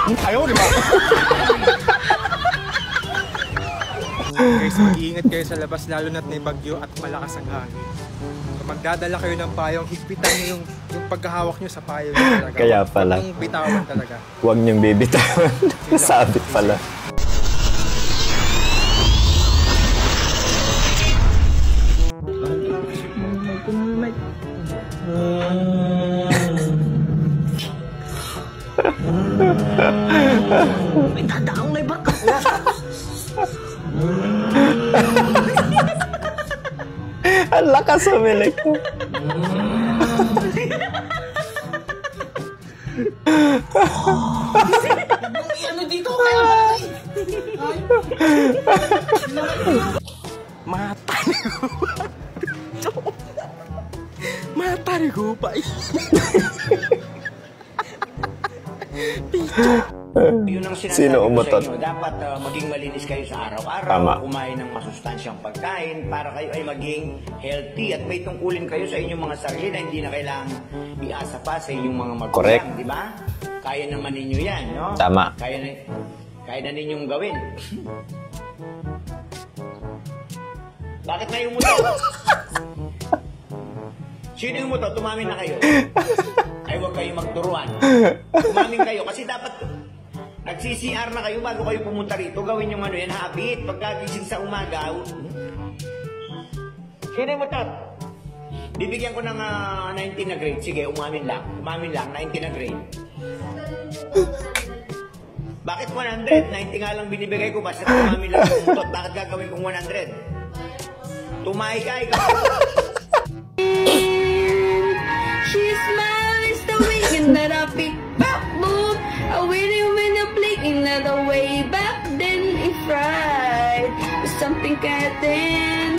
Ayaw, di ba? Guys, mag-iingat kayo sa labas, lalo na't may bagyo at malakas ang hangin. So, magdadala kayo ng payong, higpitan nyo yung paghahawak nyo sa payong talaga. Kaya pala. Huwag nyung bitawan talaga. Huwag nyong bibitawan. Sabit pala. May tadaong na iba ka. Ang lakas umilik ko. Ano dito kayo? Matari ko pa. Yun ang sinasabi Sino ko umutot? sa inyo. Dapat maging malinis kayo sa araw-araw. Tama. Kumain ng masustansyang pagkain para kayo ay maging healthy. At may tungkulin kayo sa inyong mga sarili na hindi na kailangang iasa pa sa inyong mga magulang. Correct. Di ba? Kaya naman ninyo yan, no? Tama. Kaya na ninyong gawin. Bakit na yung umutot? Sino yung umutot? Tumamin na kayo. Ay, huwag kayo magturuan. Tumamin kayo kasi dapat nag-CCR na kayo bago kayo pumunta rito. Gawin yung ano yan, habit. Pagkagising sa umaga. Sino yung umutot? Bibigyan ko ng 19 na grade. Sige, umamin lang. Umamin lang, 19 na grade. Bakit 100? 90 nga lang binibigay ko. Basta umamin lang yung umutot. Bakit gagawin kong 100? Tumahi ka, ikaw. That I pick back boom. I really wanna blink another way back then if right something then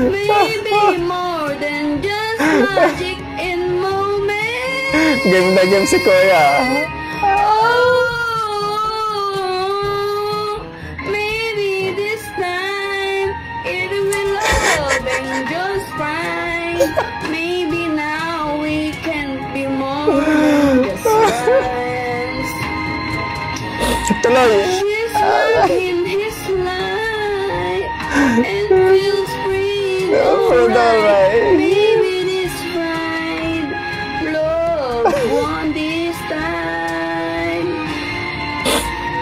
maybe more than just magic in moment. Game na game si Kuya. Oh, maybe this time it will all be just fine. Maybe now we can be more. Tuloy. She's in his life and feels free. Alright. Maybe this right. Love won this time.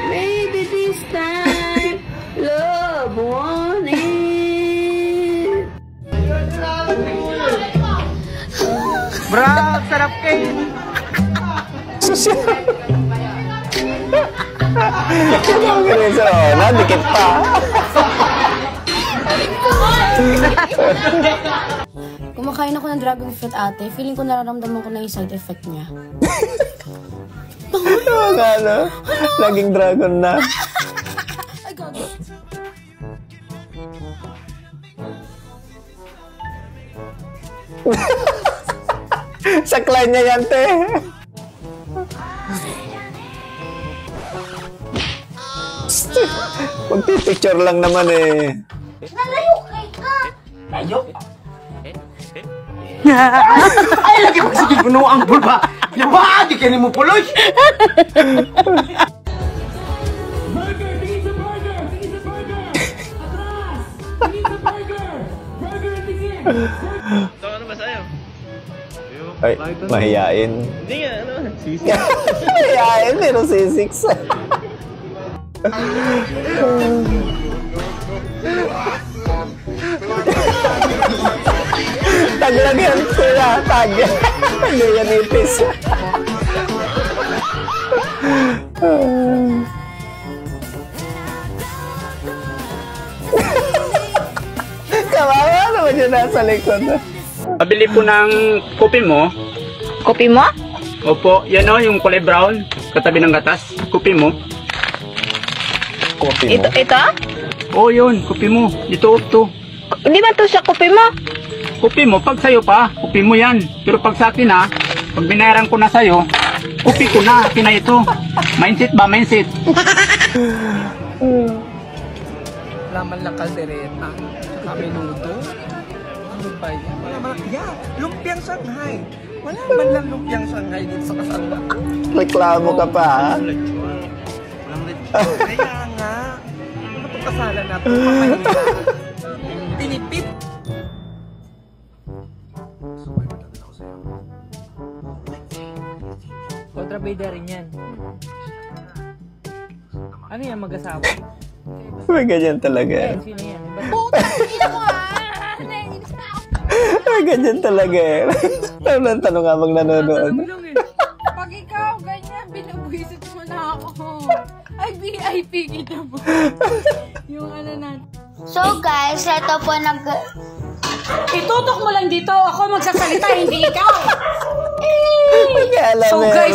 Maybe this time. Love won it. Bro, sarap kayo. Dikit pa. Kumakain ako ng dragon fruit ate. Feeling ko nararamdaman ko na yung side effect niya. Ano? Naging dragon na. Ay, gago. Saklay niya yan, te. Magpipicture lang naman eh. Nalayo kay ka. Tayo. Ay, lagi mo sige puno ang bulba. Yaba, di ka ni mo puloy. Burger! Tingin sa burger! Tingin sa burger! Atras! Tingin sa burger! Burger, tingin! So, ano ba sa'yo? Ay, mahiyain. Hindi nga, ano? Sisi. Mahiyain, pero C6. Taglagyan sila, tag. Taglagyan ipis. Kawawa naman yun nasa likod. Pabili po ng kopi mo. Kopi mo? Opo, yan o, yung kulay brown. Katabi ng gatas. Kopi mo. Kopi mo? Ito? Oo, yun. Kopi mo. Ito, ito. Hindi ba ito siya kopi mo? Kopi mo, pag sa'yo pa, kopi mo yan. Pero pag sa akin ha, pag binayaran ko na sa'yo, kopi ko na. Akin na ito. Mindset ba? Mindset. Laman lang kaldereta. Saka menudo. Ano ba yan? Wala man. Yeah, lumpiang Shanghai. Wala man lang lumpiang Shanghai dito sa kasal. Reklamo ka pa, ha? Kaya nga. Ano itong kasalan natin? Papahiya. Tinipid. Kontrabida rin yan. Ano yan, mag-asawa? May ganyan talaga. Eh, sino yan? May ganyan talaga eh. Tanong tanong habang nanonood. Pag ikaw ganyan, binubwisit mo na ako. Ay, VIP kita mo. Yung ano natin. So guys, ito po Itutok mo lang dito. Ako magsasalita, hindi ikaw.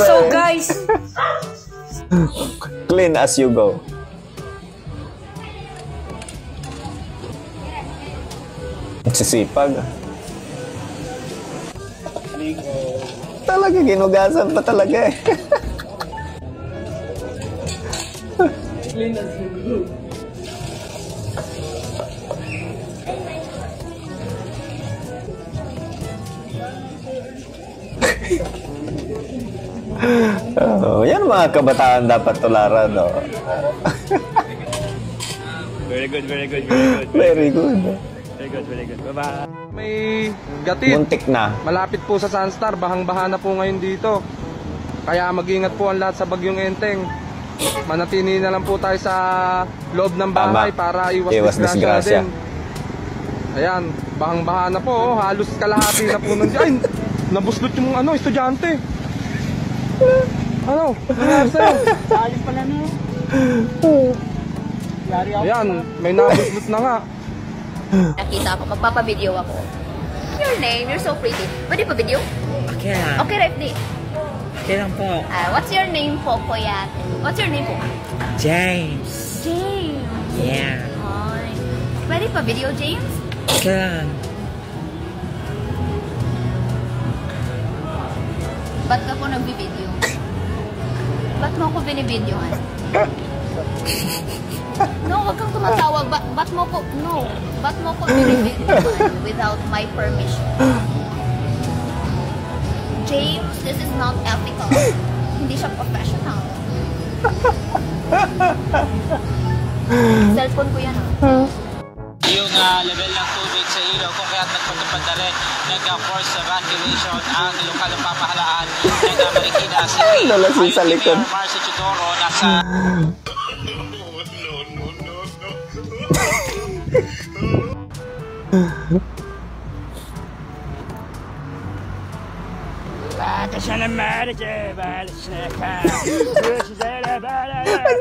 So guys. Clean as you go. Nagsisipag. Talaga, ginugasan pa talaga eh. Clean as you go. Oh, yan mga kabataan dapat tularan, no? Very good. Very good. Very good. Bye-bye. May gatid. Muntik na. Malapit po sa Sunstar, bahang-baha na po ngayon dito. Kaya mag-ingat po ang lahat sa bagyong Enteng. Manatili na lang po tayo sa loob ng bahay para iwas disgrasya din. Ayan, bahang-baha na po. Halos kalahati na po nandiyan. Nabuslot yung estudyante. Ano? Nangyari sa'yo? Sayang pala na. Ayan, may nabuslot na nga. Nakita ako, magpapa-video ako. Your name, you're so pretty. Pwede pa video? Okay lang. Okay, Refdi. Okay lang po. What's your name po, kuya? What's your name po? James. James. Yeah. Hi. Pwede pa video, James? Okay lang. Ba't ka po nag-video? Ba't mo ako binibidyohan? No, wag kang tumatawag. Ba't mo ko binibidyohan without my permission? James, this is not ethical. Hindi siya professional. Cellphone ko yan. Yung level ng tubig sa ilaw kung kaya't nagpatupad na rin nag-force evacuation ang lokal ng pamahalaan ng Marikina City. Nalasin sa likod. Mayor Marcy Chidoro nasa...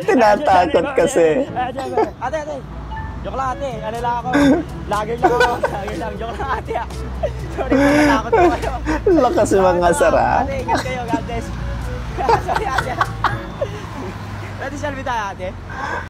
Tinatakot kasi. Ate. Joke lang ate. Ano lang ako. Lager lang ako. Joke lang ate. Sorry po, natakot po kayo. Lakas yung mga sara. Ate, ingat kayo. God bless. Sorry ate. Pwede selfie tayo ate.